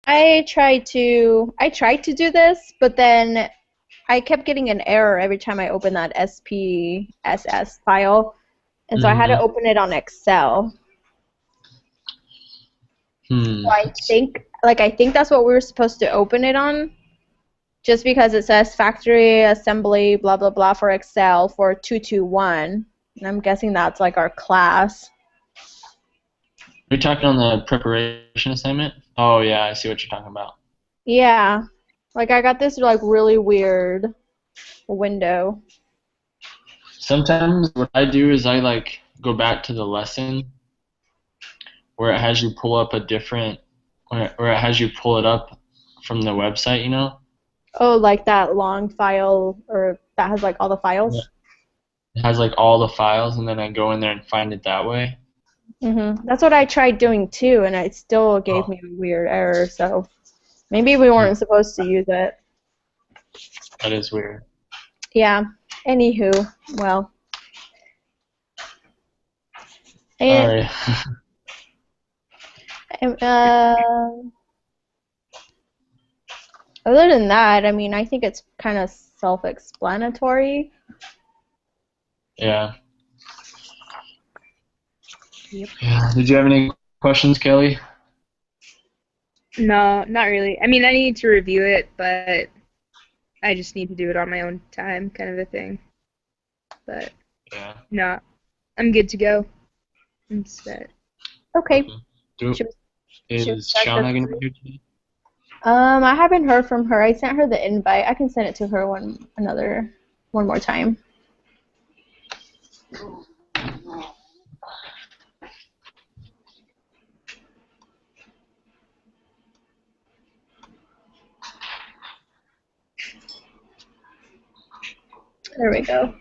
I tried to do this, but then I kept getting an error every time I opened that SPSS file, and so I had to Mm-hmm. open it on Excel. Hmm. So I think that's what we were supposed to open it on, just because it says factory assembly blah blah blah for Excel for 221, and I'm guessing that's like our class. Are you talking on the preparation assignment? Oh yeah, I see what you're talking about. Yeah, like I got this like really weird window. Sometimes what I do is I like go back to the lesson where it has you pull up a different, where it has you pull it up from the website, you know? Oh, like that long file, or that has like all the Yeah. files. It has like all the files, and then I go in there and find it that way. That's what I tried doing too, and it still gave Oh, me a weird error. So maybe we hmm, weren't supposed to use it. that is weird. Yeah. Anywho, well, All and right. uh, other than that, I mean, I think it's kind of self-explanatory. Yeah. Yep. Yeah. Did you have any questions, Kelly? No, not really. I mean, I need to review it, but I just need to do it on my own time, kind of a thing. But Yeah. no, I'm good to go. I'm set. Okay. Okay. Do Should should we is start the Shauna gonna be quiz? here today? I haven't heard from her. I sent her the invite. I can send it to her one more time. There we go.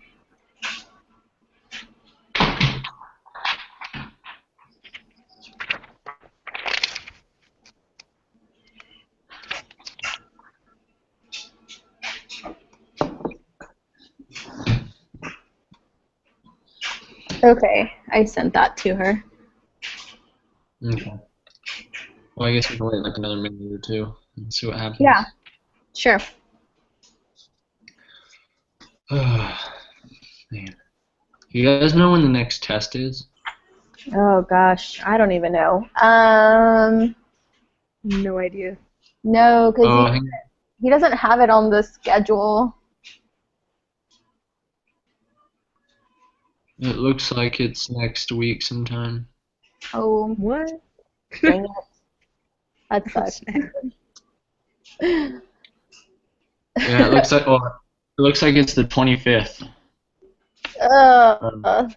Okay, I sent that to her. Okay. Well, I guess we can wait like another minute or two and see what Yeah, happens. sure. Man. You guys know when the next test is? Oh gosh, I don't even know. No idea. No, because Oh, he doesn't have it on the schedule. it looks like it's next week sometime. Oh, What? dang it. That Oh, sucks. snap. Yeah, it looks like it's the 25th. Um, uh,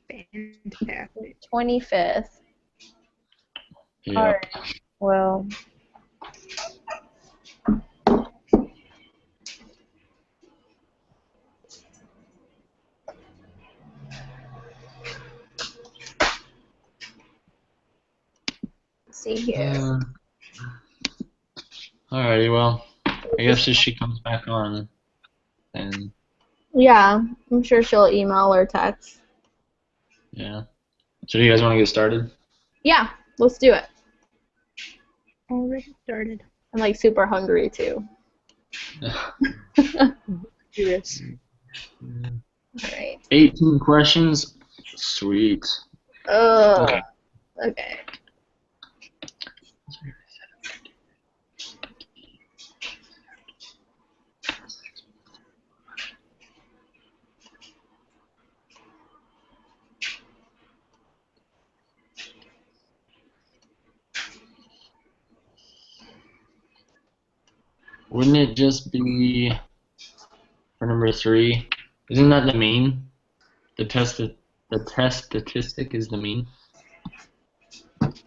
Fantastic. 25th. All yep. right. Well, let's see here. Alrighty, well, I guess if she comes back on, then Yeah, I'm sure she'll email or text. yeah. So do you guys want to get started? Yeah, let's do it. Already started. I'm like super hungry too. Do this. All right. 18 questions. Sweet. Okay. Okay. Wouldn't it just be for number 3? Isn't that the mean? The test statistic is the mean.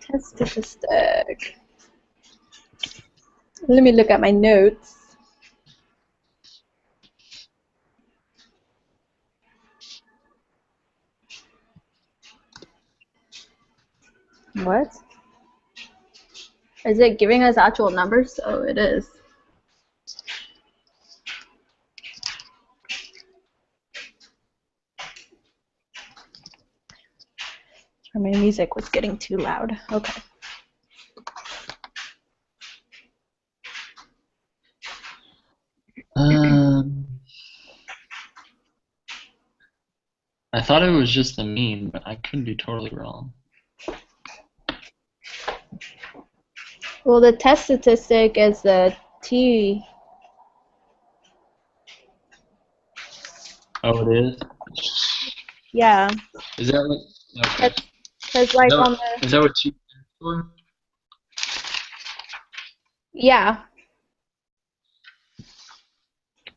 Test statistic. Let me look at my notes. What? Is it giving us actual numbers? Oh, it is. Or my music was getting too loud. Okay. I thought it was just the mean, but I could be totally wrong. Well, the test statistic is the T. Oh, it is? Yeah, Is that what? Okay. because like on the Is that what T stands for? yeah,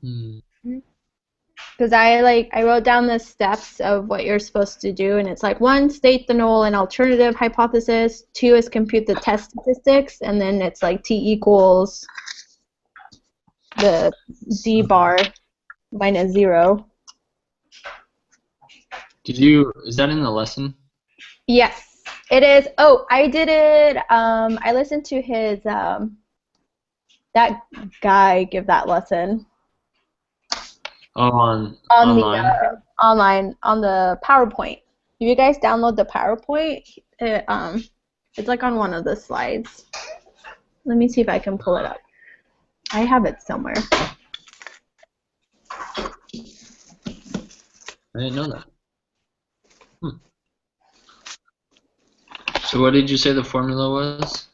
Hmm. because I wrote down the steps of what you're supposed to do, and it's like 1, state the null and alternative hypothesis. 2 is compute the test statistics, and then it's like T equals the D bar minus 0. Is that in the lesson? Yes, it is. Oh, I did it. I listened to his that guy give that lesson Oh, on online? the online on the PowerPoint. If you guys download the PowerPoint, it's like on one of the slides. Let me see if I can pull it up. I have it somewhere. I didn't know that. So what did you say the formula was?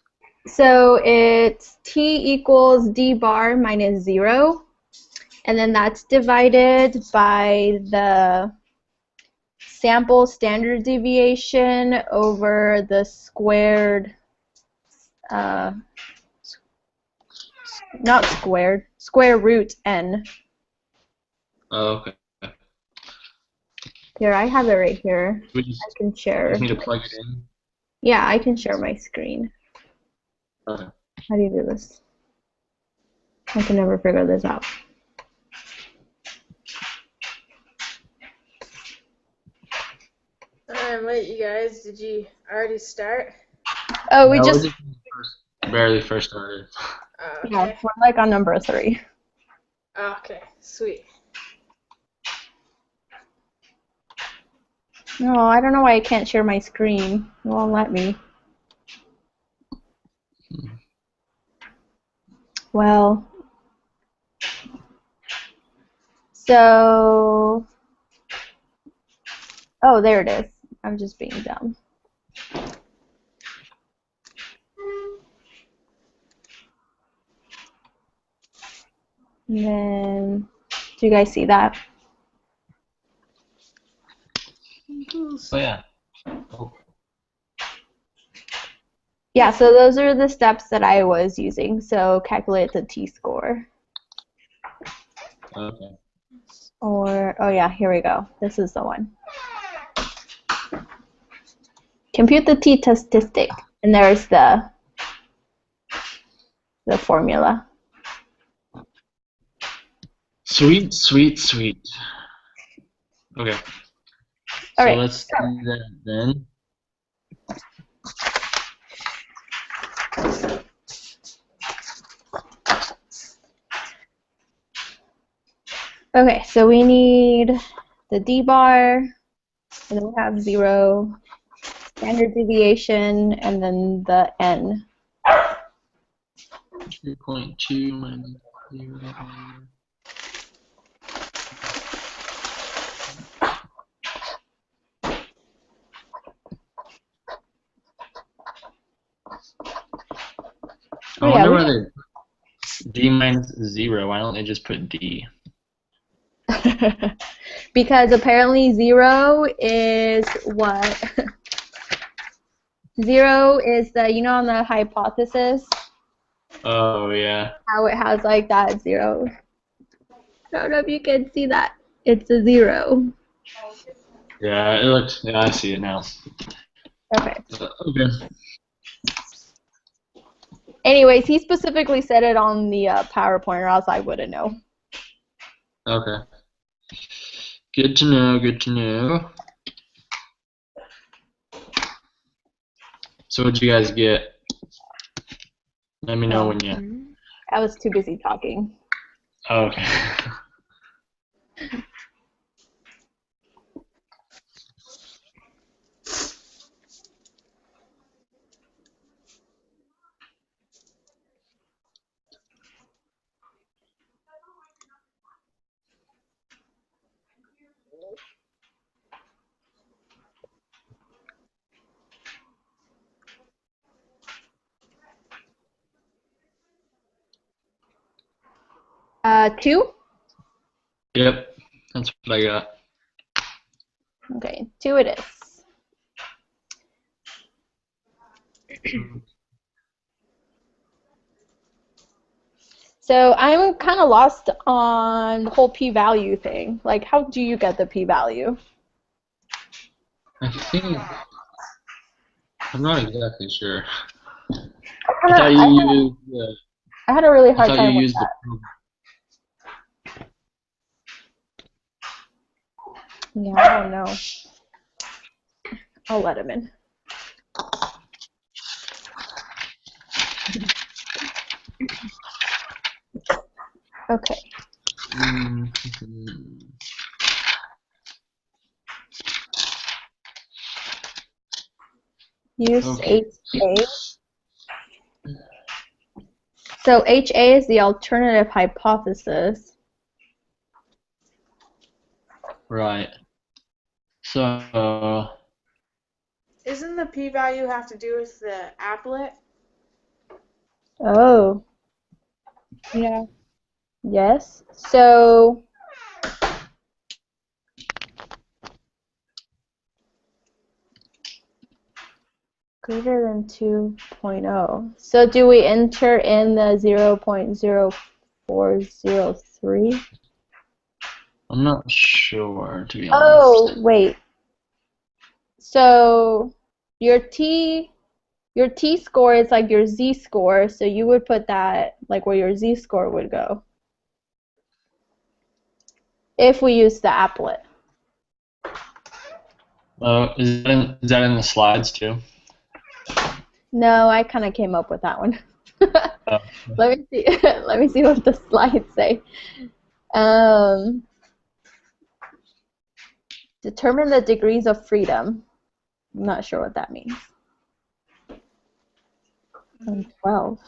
So it's T equals D bar minus 0, and then that's divided by the sample standard deviation over the squared, not squared, square root n. Oh, okay. Here, I have it right here. We I can share. just need to plug it in. Yeah, I can share my screen. Okay. How do you do this? I can never figure this out. Wait, you guys, did you already start? Oh, we No, just, barely first started. Okay. yeah, we're like on number 3. Okay, sweet. No, I don't know why I can't share my screen. It won't let me. Well, so, oh, there it is. I'm just being dumb. And then, do you guys see that? Oh yeah. Oh, Yeah, so those are the steps that I was using. So calculate the t-score. okay. Or, oh yeah, here we go. This is the one. Compute the t-statistic. And there's the formula. Sweet, sweet, sweet. Okay. All so right. let's do that then. Okay, so we need the D bar, and then we have 0, standard deviation, and then the N. 3.2 minus 0. I wonder why they D minus 0. Why don't they just put D? Because apparently 0 is what? 0 is the, you know, on the hypothesis, Oh yeah. how it has like that 0. I don't know if you can see that. It's a 0. Yeah, it looks. Yeah, I see it now. Okay. Okay. Anyways, he specifically said it on the PowerPoint, or else I wouldn't know. Okay. Good to know. Good to know. So what'd you guys get? Let me know when you. I was too busy talking. Oh, okay. 2? Yep, that's what I got. Okay, 2 it is. So I'm kind of lost on the whole p-value thing. Like, how do you get the p-value? I think I'm not exactly sure. I I thought you used the. had a really I hard thought time you with used the. that. Yeah, I don't know. I'll let him in. Okay. Use Okay. HA. So HA is the alternative hypothesis. Right. So. Isn't the p-value have to do with the applet? Oh, Yeah. yes. So greater than 2.0. So do we enter in the 0.0403? I'm not sure, to be honest. Oh, wait. So your T score is like your Z score, so you would put that like where your Z score would go. If we use the applet. Is that in the slides too? No, I kind of came up with that one. Oh. Let me see. Let me see what the slides say. Determine the degrees of freedom. I'm not sure what that means. 12.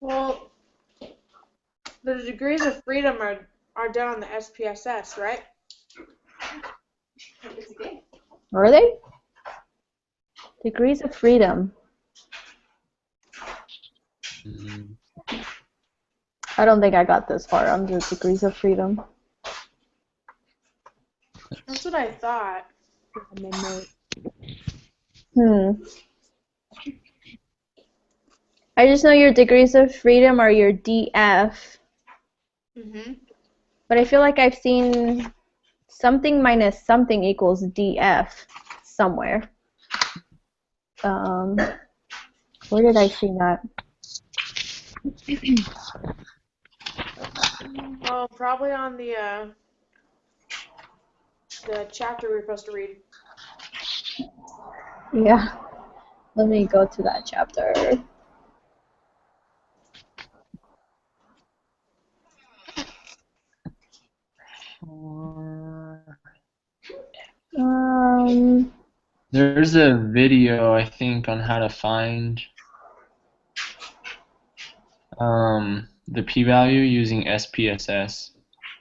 Well, the degrees of freedom are done on the SPSS, right? Are they? Degrees of freedom. I don't think I got this far on the degrees of freedom. That's what I thought. I just know your degrees of freedom are your DF. But I feel like I've seen something minus something equals DF somewhere. Where did I see that? Well, probably on the chapter we're supposed to read. Yeah. Let me go to that chapter. There's a video, I think, on how to find the p-value using SPSS.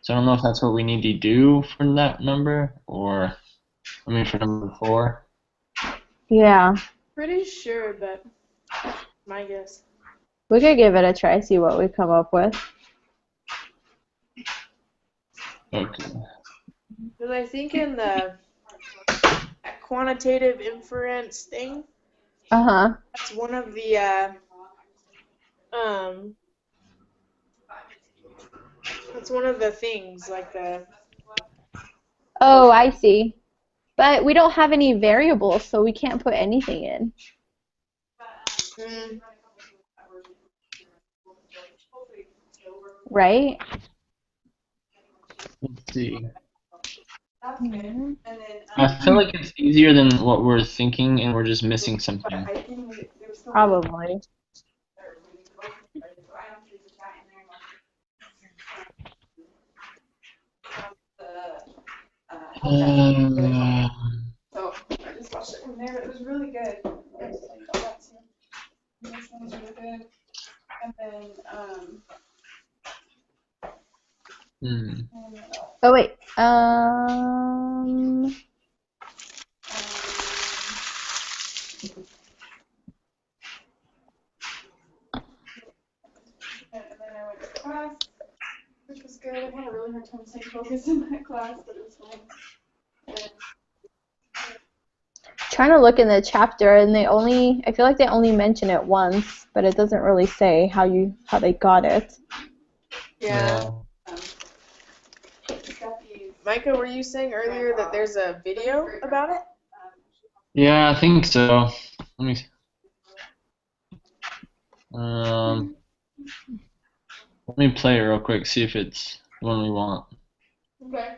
So I don't know if that's what we need to do for that number, or for number 4. Yeah. Pretty sure, but my guess. We could give it a try, see what we come up with. Okay. Because I think in that quantitative inference thing, that's one of the that's one of the things, like the. Oh, I see. But we don't have any variables, so we can't put anything in. Right? Let's see. I feel like it's easier than what we're thinking, and we're just missing something. Probably. So I just watched it from there, but it was really good. This one was really good. And then Oh wait. good. I had a really hard time staying focused in that class, but it was fine. And Trying to look in the chapter, and I feel like they only mention it once, but it doesn't really say how they got it. Yeah. got these. Micah, were you saying earlier that there's a video about it? Yeah, I think so. Let me. Let me play it real quick. See if it's the one we want. Okay.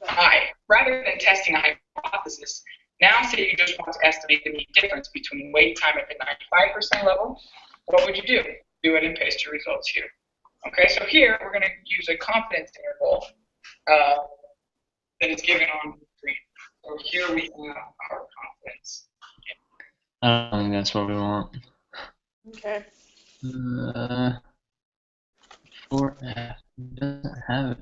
Hi. Rather than testing a hypothesis, now say you just want to estimate the mean difference between wait time at the 95% level. What would you do? Do it and paste your results here. Okay, so here we're going to use a confidence interval that is given on the screen. So here we have our confidence. I don't think that's what we want. Okay. 4F doesn't have it.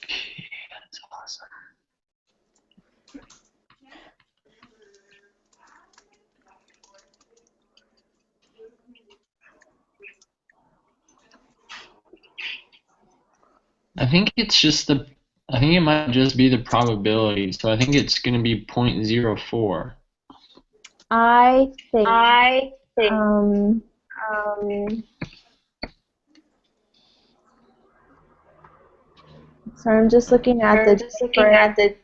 Okay, that's awesome. I think it might just be the probability. So I think it's going to be 0.04. I think. Sorry, I'm just looking at the.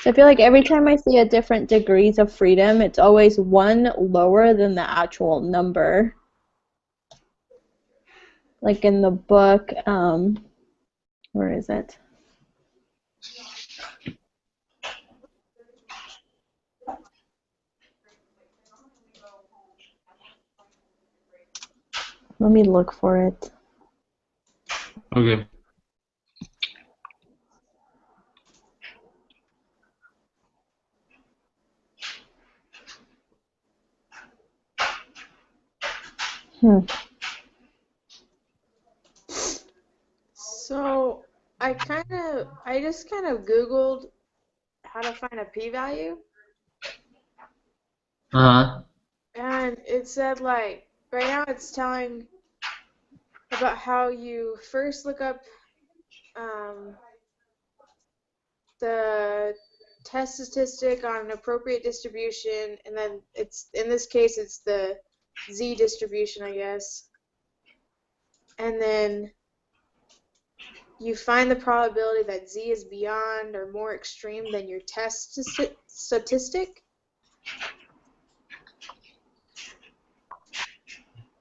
So I feel like every time I see a different degrees of freedom, it's always one lower than the actual number. Like in the book, where is it? Let me look for it. Okay. So I just kind of Googled how to find a p-value, and it said like right now it's telling about how you first look up the test statistic on an appropriate distribution, and then in this case it's the z distribution, I guess, and then you find the probability that z is beyond or more extreme than your test statistic,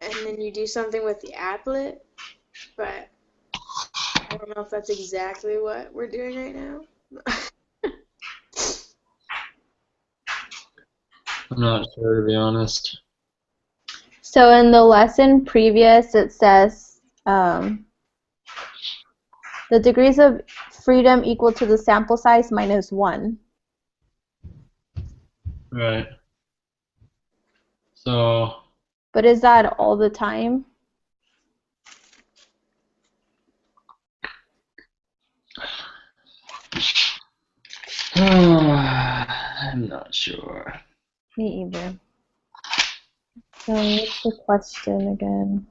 and then you do something with the applet, but I don't know if that's exactly what we're doing right now. I'm not sure, to be honest. So in the lesson previous, it says the degrees of freedom equal to the sample size minus 1. Right. So. But is that all the time? I'm not sure. Me either. So what's the question again?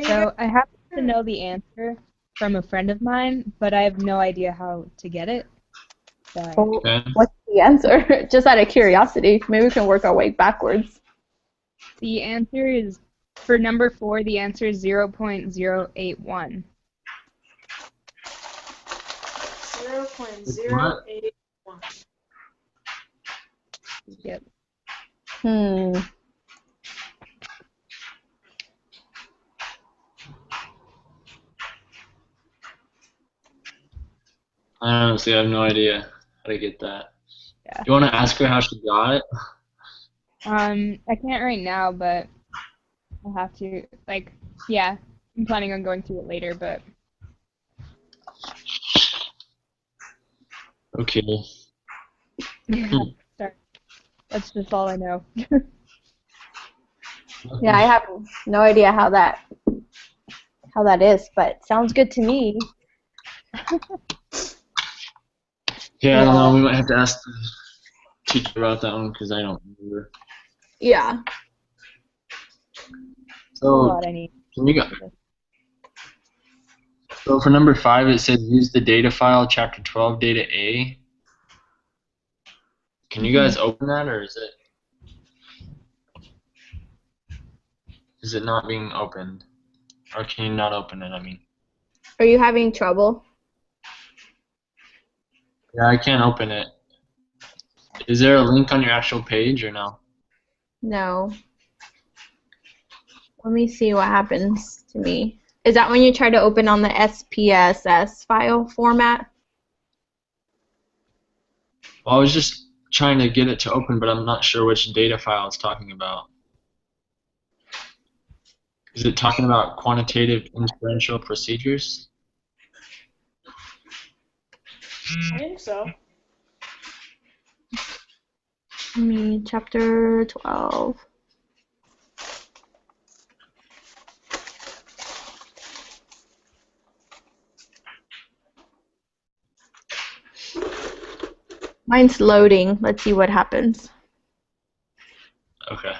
So I happen to know the answer from a friend of mine, but I have no idea how to get it. So Okay. What's the answer? Just out of curiosity. Maybe we can work our way backwards. the answer is, for number 4, the answer is 0.081. 0.081. Yep. I honestly have no idea how to get that. Yeah. Do you want to ask her how she got it? I can't right now, but I'll have to, yeah, I'm planning on going through it later, but Okay. Sorry. That's just all I know. Yeah, I have no idea how that is, but sounds good to me. Yeah, I don't know. We might have to ask the teacher about that one because I don't remember. Yeah. A So lot I need. can you go? So for number 5, it says use the data file, chapter 12, data A. Can you guys open that, or is it not being opened, or can you not open it? I mean, Are you having trouble? yeah, I can't open it. Is there a link on your actual page or no? No. Let me see what happens to me. Is that when you try to open on the SPSS file format? Well, I was just trying to get it to open, but I'm not sure which data file it's talking about. Is it talking about quantitative inferential procedures? I think so. Chapter 12. Mine's loading. Let's see what happens. Okay.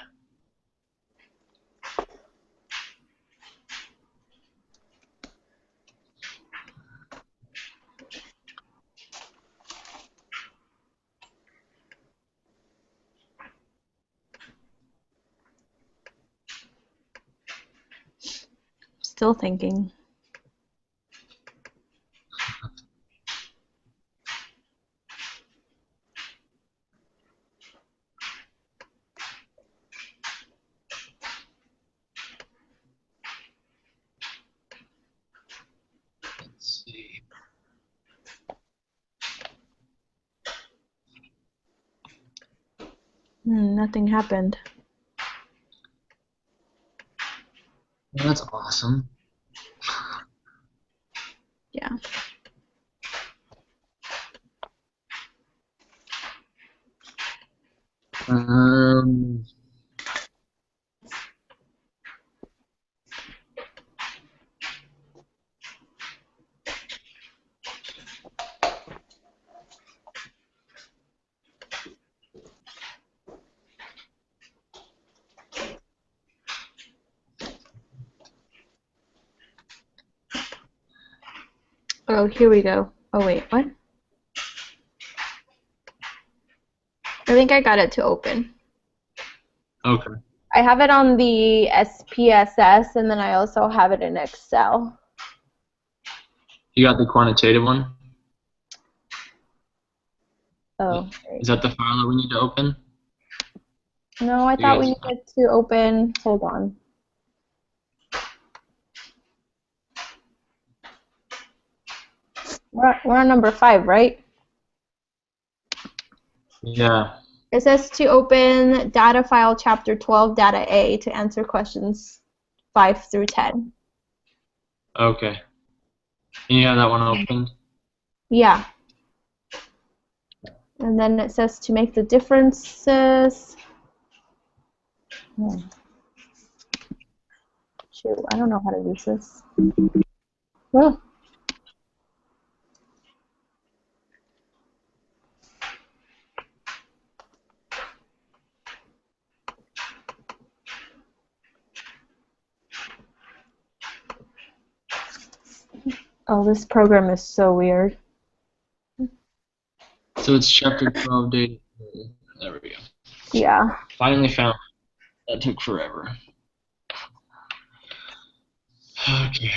Still thinking. Let's see. Nothing happened. Well, that's awesome. Yeah. Um, Oh, here we go. Oh, wait, what? I think I got it to open. okay. I have it on the SPSS, and then I also have it in Excel. You got the quantitative one? Oh, Is that the file that we need to open? no, I thought we needed to open. Hold on. We're on number 5, right? Yeah. It says to open data file chapter 12 data A to answer questions 5 through 10. Okay. And you have that one opened? Yeah. And then it says to make the differences. Shoot, I don't know how to use this. Oh. Oh, this program is so weird. So it's chapter 12 data. There we go. Yeah. Finally found it. That took forever. Okay.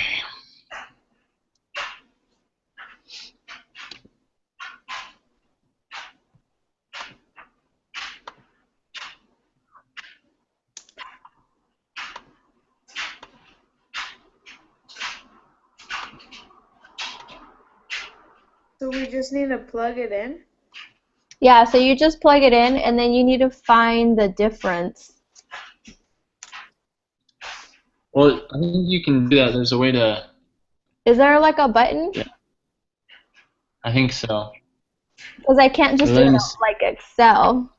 So we just need to plug it in? Yeah, so you just plug it in, and then you need to find the difference. Well, I think you can do that. There's a way to. Is there like a button? Yeah. I think so. Because I can't just So do it then on, like Excel.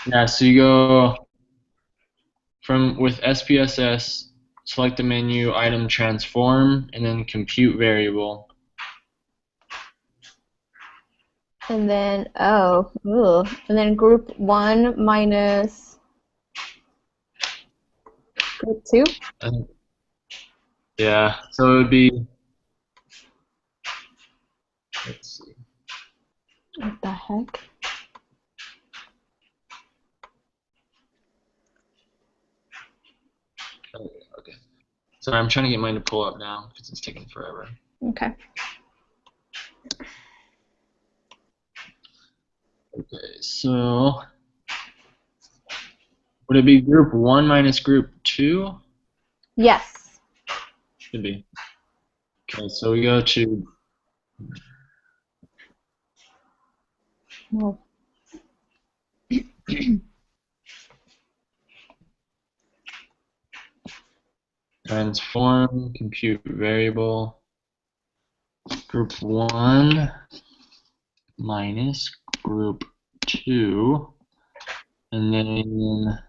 yeah, so you go with SPSS, select the menu, item transform, and then compute variable. And then, and then group 1 minus group 2? Yeah, so it would be, let's see. What the heck? Okay. Sorry, I'm trying to get mine to pull up now because it's taking forever. Okay. Okay, so would it be group 1 minus group 2? Yes. Should be. Okay, so we go to No. transform, compute variable, group 1 minus group 2, and then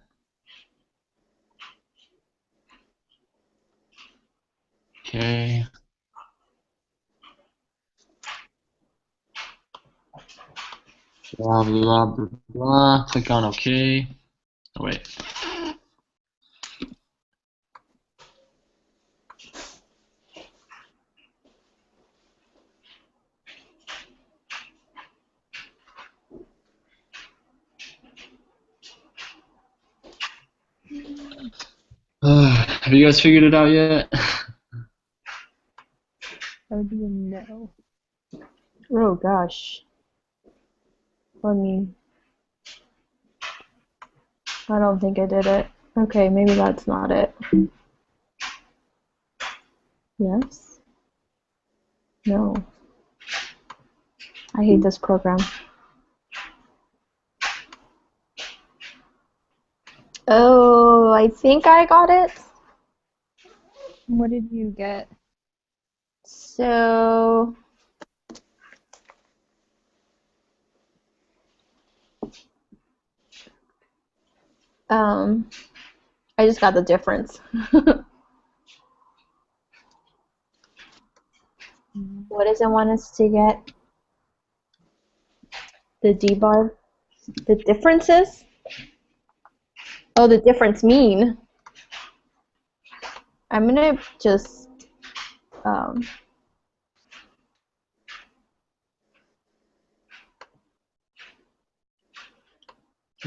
okay. Blah blah blah blah. Click on OK. Oh wait. Have you guys figured it out yet? That would be a no. Oh gosh. Let me. I don't think I did it. Okay, maybe that's not it. Yes? No. I hate this program. Oh, I think I got it. What did you get? So I just got the difference. What does it want us to get? The D-bar? The differences? Oh, the difference mean. I'm gonna just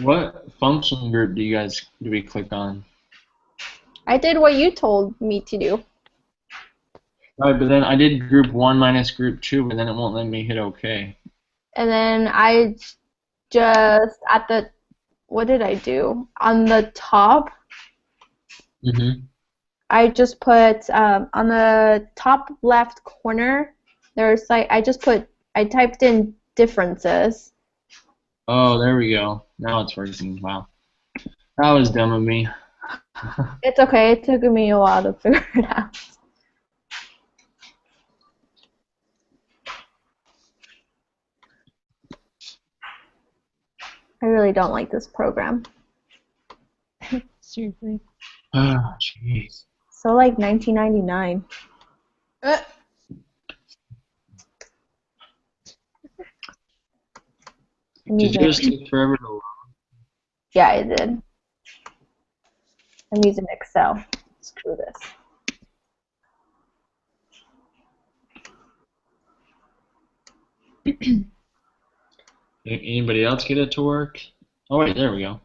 What function group do we click on? I did what you told me to do. Right, but then I did group 1 minus group 2, but then it won't let me hit OK. And then I just what did I do? On the top, I just put on the top left corner, there's like I typed in differences. Oh, there we go. Now it's working. Wow. That was dumb of me. It's okay, it took me a while to figure it out. I really don't like this program. Seriously. Oh, jeez. So like 1999. Did yours take forever to load? Yeah, I did. I'm using Excel. Screw this. Anybody else get it to work? Oh wait, there we go.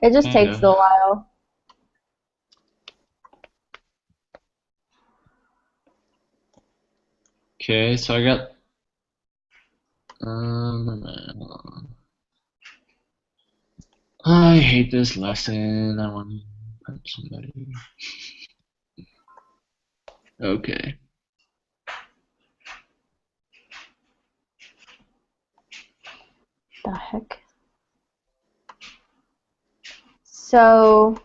It just takes a while. Okay, so I got I hate this lesson. I want to punch somebody. Okay. The heck? So,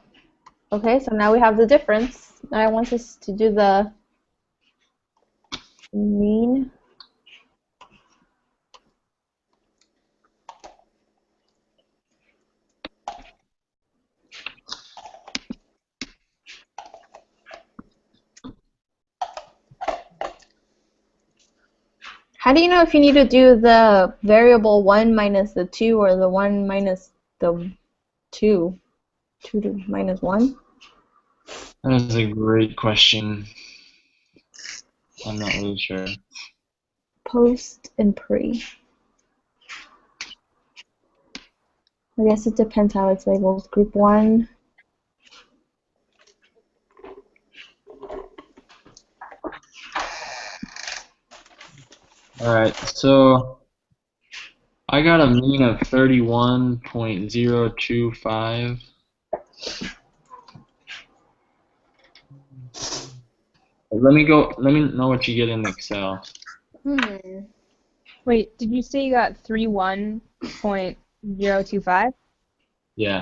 okay, so now we have the difference. Now I want us to do the mean. How do you know if you need to do the variable 1 minus the 2 or the 1 minus the 2? 2 to minus 1? That is a great question. I'm not really sure. Post and pre. I guess it depends how it's labeled. Group 1. Alright, so I got a mean of 31.025. Let me know what you get in Excel. Wait, did you say you got 31.025? Yeah.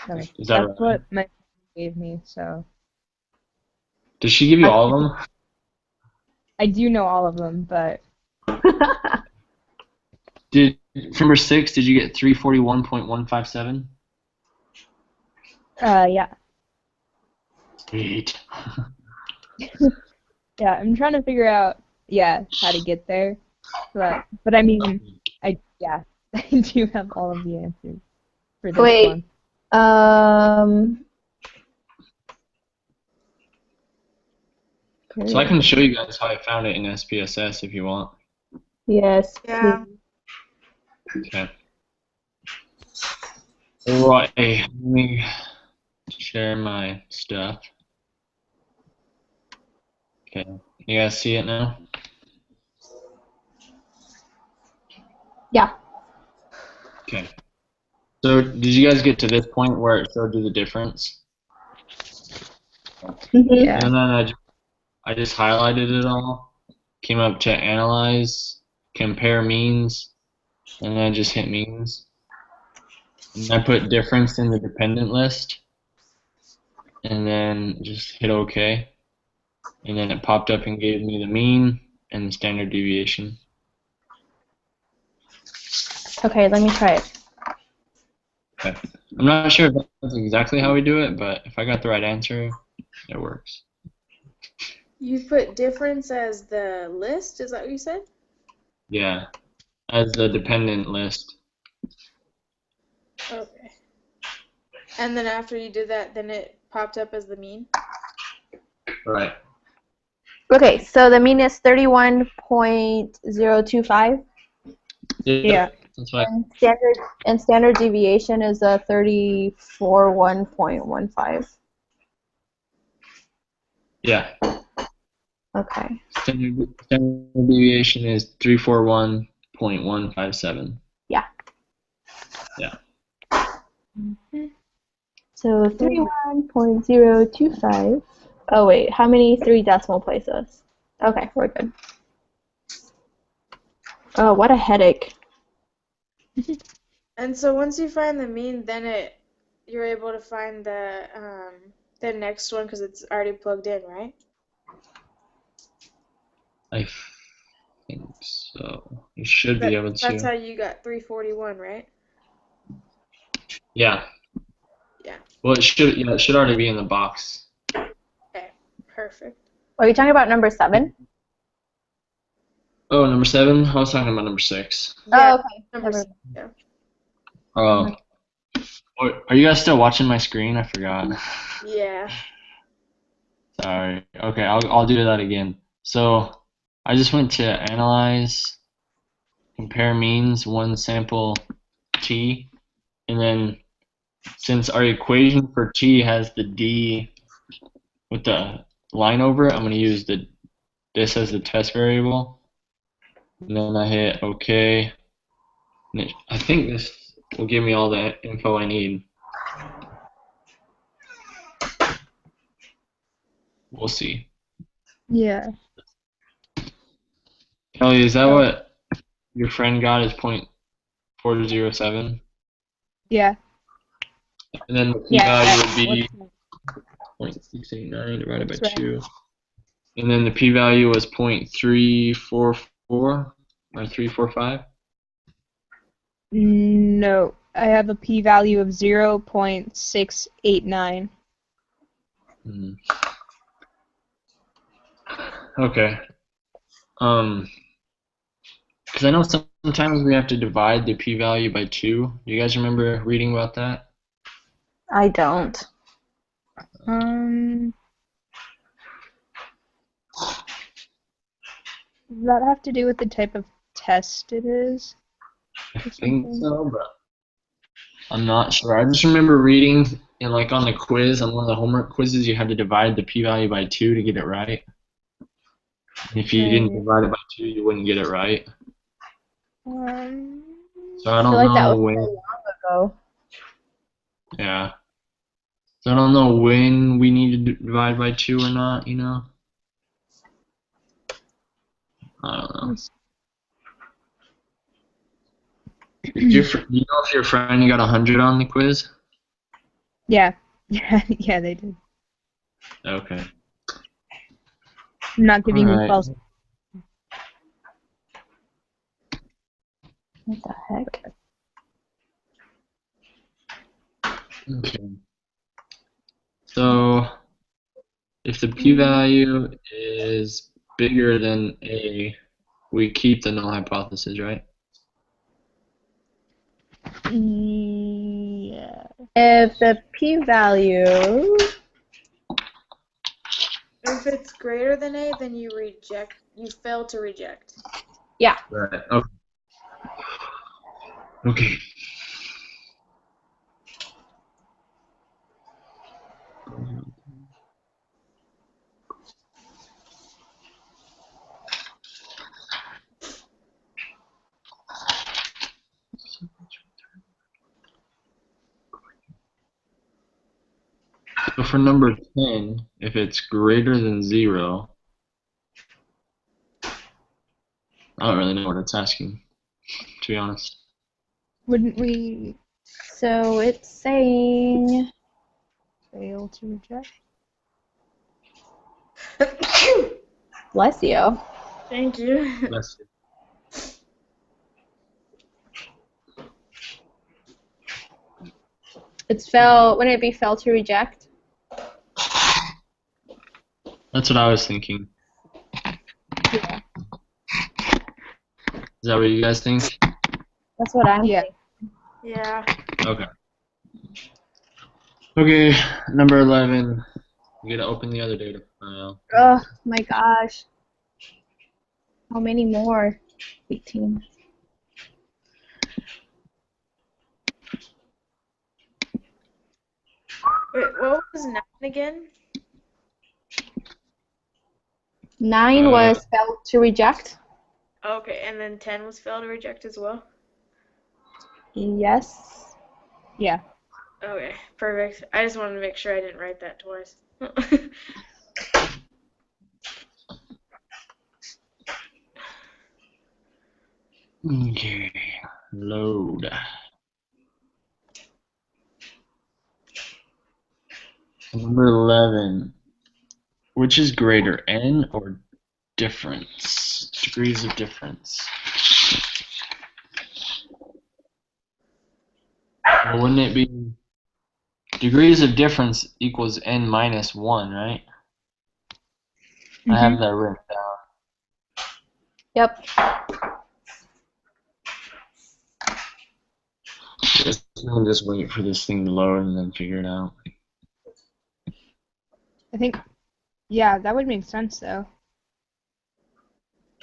Okay. Is that That's right? what my gave me, so Did she give you all of them? I do know all of them, but Did number 6, did you get 341.157? yeah. Sweet. Yeah, I'm trying to figure out how to get there. But I mean I do have all of the answers for this Wait. one. So I can show you guys how I found it in SPSS if you want. Yes. Yeah. Okay. Right, let me share my stuff. Okay, you guys see it now? Yeah. Okay. So did you guys get to this point where it showed you the difference? Yeah. And then I just highlighted it all, came up to analyze, compare means, and then I just hit means. And I put difference in the dependent list, and then just hit OK. And then it popped up and gave me the mean and the standard deviation. Okay, let me try it. Okay. I'm not sure if that's exactly how we do it, but if I got the right answer, it works. You put difference as the list, is that what you said? Yeah, as the dependent list. Okay. And then after you did that, then it popped up as the mean? Right. Okay, so the mean is 31.025. Yeah. That's right. And standard deviation is a 34.1.15. Yeah. Okay. Standard deviation is 341.157. Yeah. Yeah. So 31.025. Oh wait, how many 3 decimal places? Okay, we're good. Oh, what a headache. And so once you find the mean, then you're able to find the next one because it's already plugged in, right? I think so. You should be able to. That's how you got 341, right? Yeah. Yeah. Well, it should already be in the box. Okay, perfect. Are you talking about number 7? Oh, number 7? I was talking about number 6. Yeah, Oh, okay. number 6, yeah. Oh. Are you guys still watching my screen? I forgot. Yeah. Sorry. Okay, I'll do that again. So I just went to analyze, compare means, one sample t, and then since our equation for t has the d with the line over it, I'm going to use this as the test variable. And then I hit OK. And I think this will give me all the info I need. We'll see. Yeah. Kelly, is that what your friend got is 0.407? Yeah. And then the Yeah. p-value would be What's- 0.689 divided by That's right. 2. And then the p-value was 0.344 or 345? No, I have a p-value of 0.689. Hmm. Okay. Because I know sometimes we have to divide the p-value by 2. Do you guys remember reading about that? I don't. Does that have to do with the type of test it is? I think so, but I'm not sure. I just remember reading in like on the quiz, on one of the homework quizzes, you had to divide the p-value by 2 to get it right. If you didn't Right. divide it by 2, you wouldn't get it right. So I I don't feel like that know was when. so long ago. Yeah. So I don't know when we need to divide by 2 or not, you know? I don't know. Do you know if your friend got 100 on the quiz? Yeah. Yeah, they did. Okay. I'm not giving you Alright. false. What the heck? Okay. So if the p-value is bigger than a, we keep the null hypothesis, right? Yeah. If the p-value, If it's greater than A, then you reject. You fail to reject. yeah. Right. Okay. Okay. So for number 10, if it's greater than 0, I don't really know what it's asking, to be honest. Wouldn't we So it's saying, fail to reject? bless you. Thank you. Let's see. Wouldn't it be fail to reject? That's what I was thinking. Yeah. Is that what you guys think? That's what I'm Yeah. thinking. Yeah. Okay. Okay, number 11. You gotta open the other data file. Oh my gosh. How many more? 18. Wait, what was 9 again? 9 was fail to reject. Okay, and then 10 was fail to reject as well? Yes. Yeah. Okay, perfect. I just wanted to make sure I didn't write that twice. Okay, load. Number 11. Which is greater, n or difference? Degrees of difference. Well, wouldn't it be degrees of difference equals n minus 1, right? I have that written down. Yep. I'll just wait for this thing to load and then figure it out. I think, yeah, that would make sense though.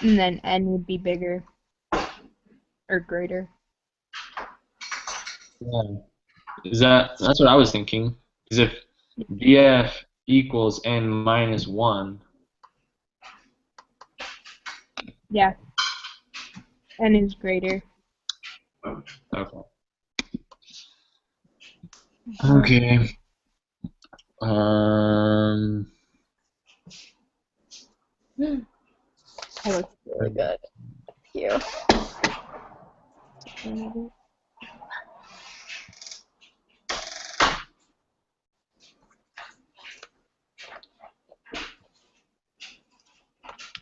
And then n would be bigger or greater. Yeah. That's what I was thinking. Because if df equals n minus 1, Yeah. N is greater. okay. Okay. That looks really good. Thank you.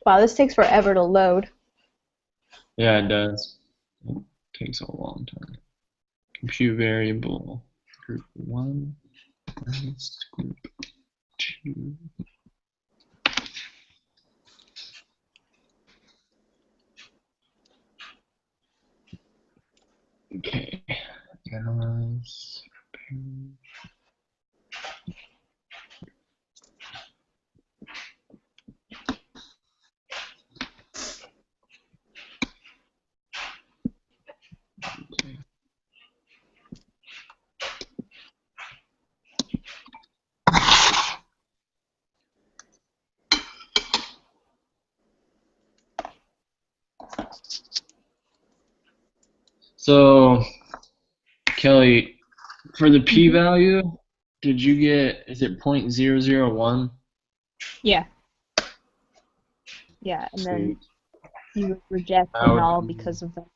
Wow, this takes forever to load. Yeah, it does. It takes a long time. Compute variable group 1 minus group 2. Okay. Analyze. Okay. So, Kelly, for the p-value, did you get, is it 0.001? Yeah. Yeah, and then Sweet. you would reject the That would null be- because of that.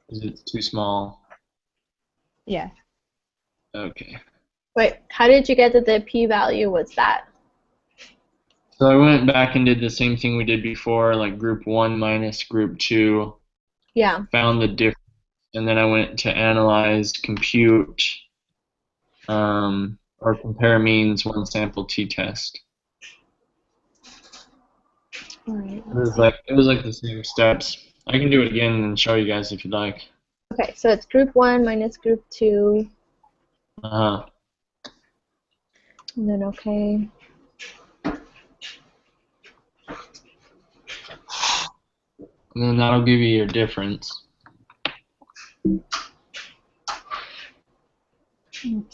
Is it too small? Yeah. Okay. Wait, how did you get that the p-value was that? So I went back and did the same thing we did before, like group 1 minus group 2, Yeah. found the difference, and then I went to analyze, compute, or compare means one sample t-test. Alright, It was like the same steps. I can do it again and show you guys if you'd like. okay, so it's group 1 minus group 2, Uh-huh. and then okay. And then that'll give you your difference. And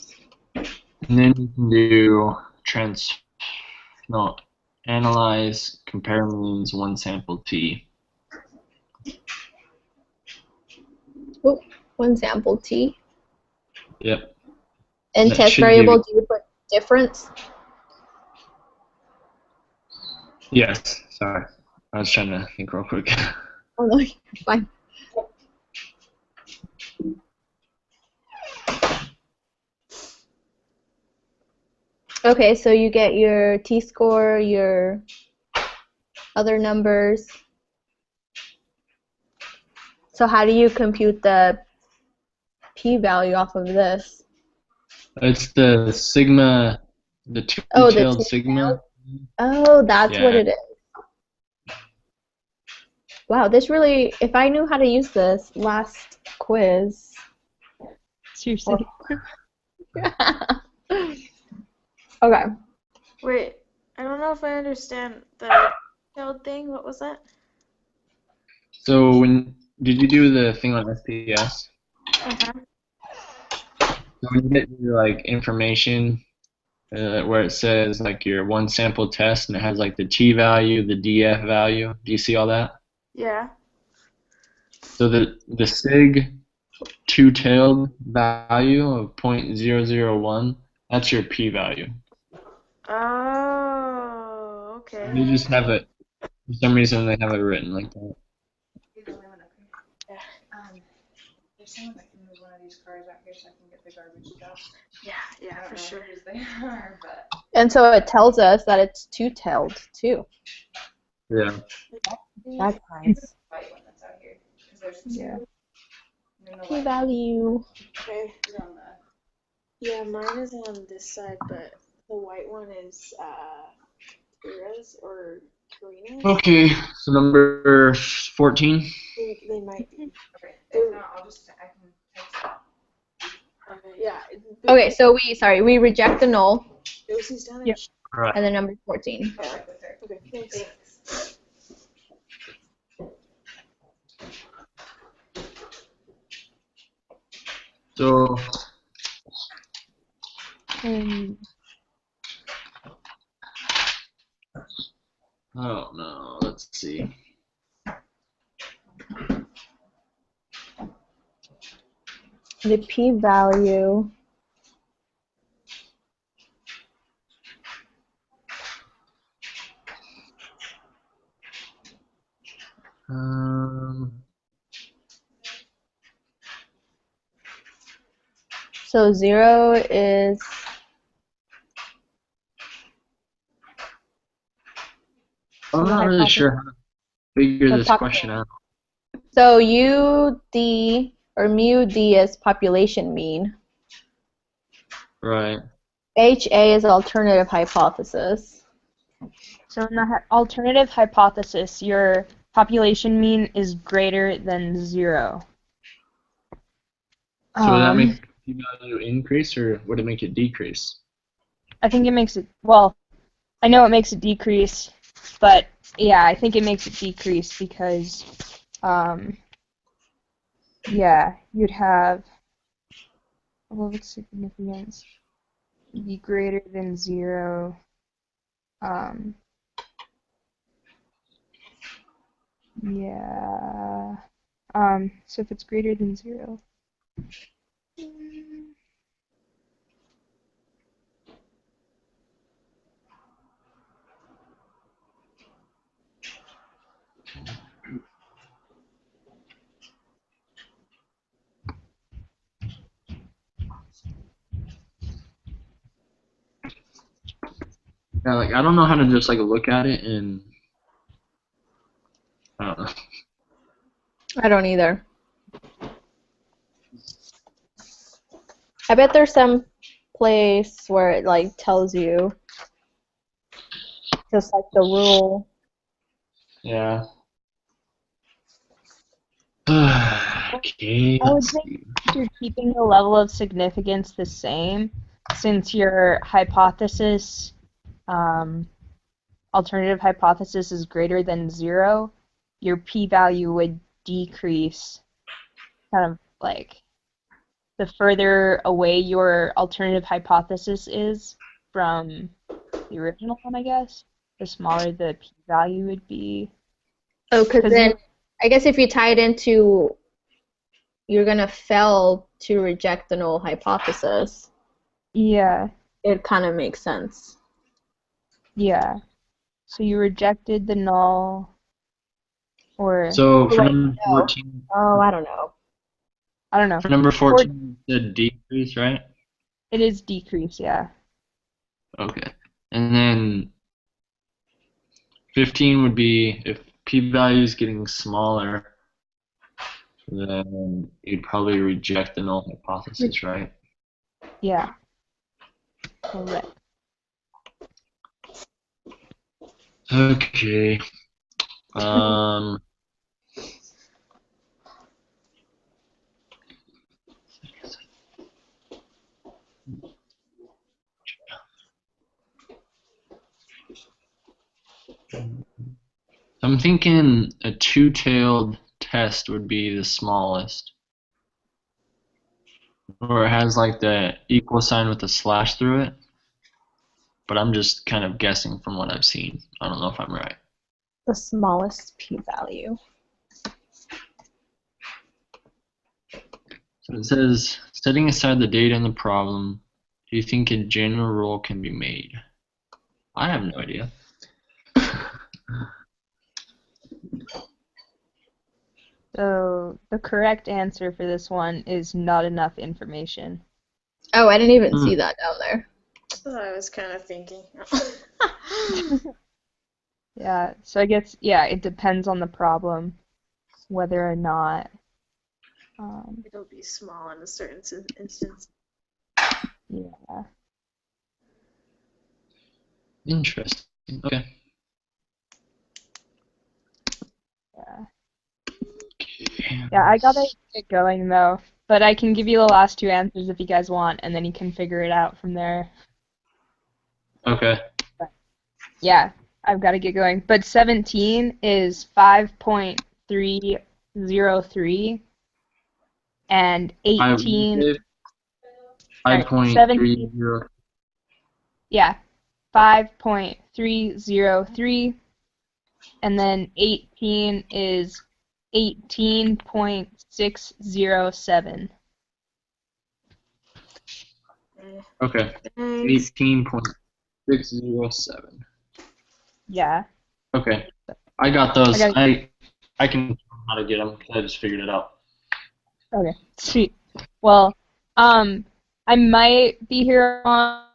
then you can do analyze, compare means one sample t. Oh, one sample t. Yep. And That test should give variable, you- do you put difference? Yes. Sorry. I was trying to think real quick. Oh no, you're fine. Okay, so you get your t-score, your other numbers. So how do you compute the p-value off of this? It's the sigma, the Oh, the two-tailed two-tailed? sigma. Oh, that's what Yeah. it is. Wow, this really, if I knew how to use this last quiz. Seriously. Okay. Wait, I don't know if I understand the code thing. What was that? So did you do the thing on SPS? Uh-huh. So when you get your like information where it says like your one sample test and it has like the t value, the df value. Do you see all that? Yeah. So the sig two-tailed value of 0.001, that's your p-value. Oh, okay. You just have it, for some reason they have it written like that. There's someone that can move one of these cars out here so I can get the garbage stuff. Yeah, I don't for know sure. whose they are, but And so it tells us that it's two-tailed too. Yeah. That's nice. white one that's out here. 'Cause there's two. Yeah. And then the white P-value. Okay. is on the Yeah, mine is on this side, but the white one is Kira's or Karina's. Okay, so number 14. They might be. okay. If not, I can text it. Okay, yeah. Okay, so we reject the null Josie's down there. Yep. All right. and then number 14. I'll check with her. Okay, thanks. So oh no, let's see. The p-value. So 0 is I'm the not really hypothesis. sure how to figure So this question out. So UD or mu D is population mean. Right. HA is alternative hypothesis. So in the alternative hypothesis, your population mean is greater than 0. So would that make p-value increase, or would it make it decrease? I think it makes it, well, I know it makes it decrease, but yeah, I think it makes it decrease because, yeah, you'd have, well, its significance be greater than 0. Yeah. So if it's greater than 0. Yeah, like I don't know how to just like look at it and I don't know. I don't either. I bet there's some place where it like tells you just like the rule. Yeah. Okay. I would let's think see. if you're keeping the level of significance the same, since your hypothesis, alternative hypothesis is greater than 0, your p-value would decrease, kind of like the further away your alternative hypothesis is from the original one, I guess, the smaller the p-value would be. Oh, because 'Cause then I guess if you tie it into, you're gonna fail to reject the null hypothesis. Yeah, It kind of makes sense. yeah. So you rejected the null, or So for Like, number no. 14, Oh, I don't know. I don't know. for number 14, the decrease, right? It is decrease, yeah. Okay. And then 15 would be if p-value is getting smaller, then you'd probably reject the null hypothesis, right? Yeah. Correct. Okay. I'm thinking a two-tailed test would be the smallest. Or it has like the equal sign with a slash through it. But I'm just kind of guessing from what I've seen. I don't know if I'm right. The smallest p-value. So it says, setting aside the data in the problem, do you think a general rule can be made? I have no idea. So the correct answer for this one is not enough information. Oh, I didn't even see that down there. That's what I was kind of thinking. Yeah, so I guess, yeah, it depends on the problem, whether or not, It'll be small in a certain instance. yeah. Interesting. Okay. Yeah. Yeah, I gotta get going though, but I can give you the last two answers if you guys want, and then you can figure it out from there. Okay. Yeah, I've got to get going. But 17 is 5.303, and 18. 5.30. Yeah, 5.303, and then 18 is 18.607. Okay. Thanks. 18.607. Yeah. Okay. I got those. I can tell how to get them because I just figured it out. Okay, sweet. Well, I might be here on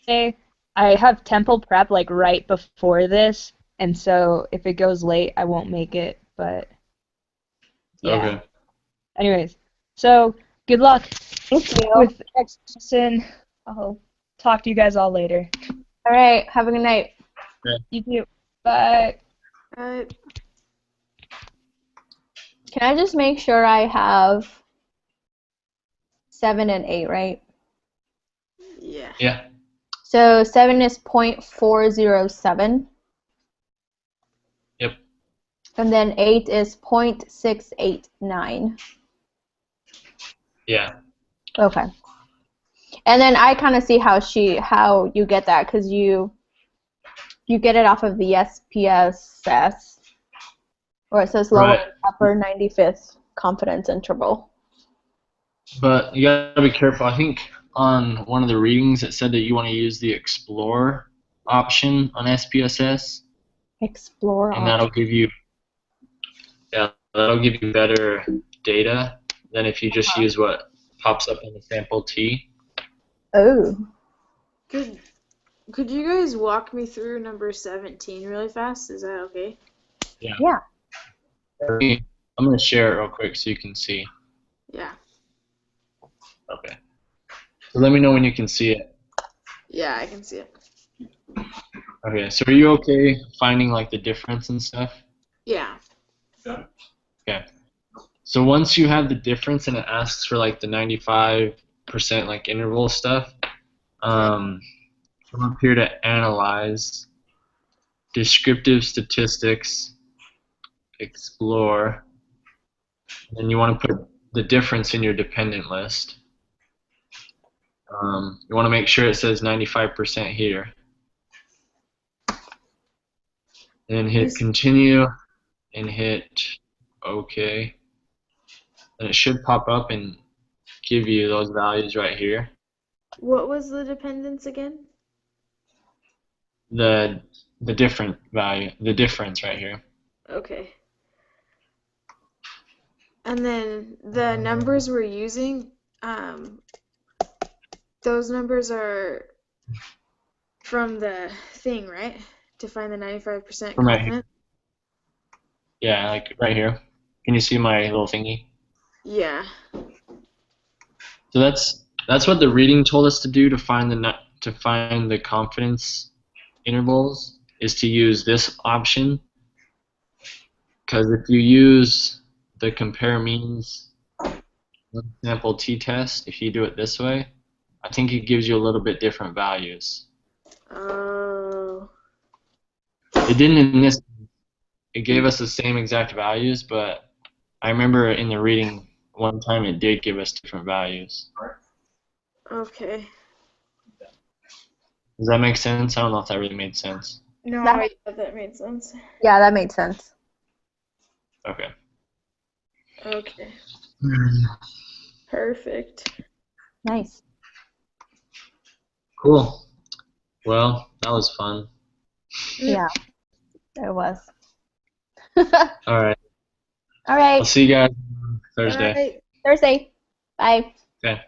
Monday. I have temple prep like right before this, And so if it goes late, I won't make it, but yeah. Okay. Anyways, so good luck Thank you. with next lesson. I'll talk to you guys all later. All right. Have a good night. You too. Bye. Uh, Can I just make sure I have 7 and 8, right? yeah. Yeah. So 7 is 0.407. Yep. And then 8 is 0.689. Yeah. Okay. And then I kind of see how you get that, because you get it off of the SPSS, where it says lower Right. and upper 95th confidence interval. But you gotta be careful. I think on one of the readings it said that you want to use the Explore option on SPSS, Explore. and that'll give you better data than if you just use what pops up on the sample T. Oh. Could you guys walk me through number 17 really fast? Is that okay? Yeah. I'm gonna share it real quick so you can see. Yeah. Okay. So let me know when you can see it. Yeah, I can see it. Okay. So are you okay finding like the difference and stuff? Yeah. Okay. So once you have the difference and it asks for like the 95% like interval stuff, come up here to analyze, descriptive statistics, explore, and then you want to put the difference in your dependent list. You want to make sure it says 95% here. And then hit continue and hit OK. And it should pop up and give you those values right here. What was the dependence again? The different value, the difference right here. Okay. And then the numbers we're using, those numbers are from the thing, right? To find the 95% From right here. confidence? Yeah, like right here. Can you see my little thingy? Yeah. So that's what the reading told us to do to find the confidence intervals, is to use this option. Because if you use the compare means sample t-test, if you do it this way, I think it gives you a little bit different values. Oh. It didn't in this. It gave us the same exact values, but I remember in the reading one time it did give us different values. Okay. Does that make sense? I don't know if that really made sense. No, That- that made sense. Yeah, that made sense. Okay. Okay. Perfect. Nice. Cool. Well, that was fun. Yeah, it was. All right. All right. I'll see you guys Thursday. Bye. Thursday. Bye. Okay.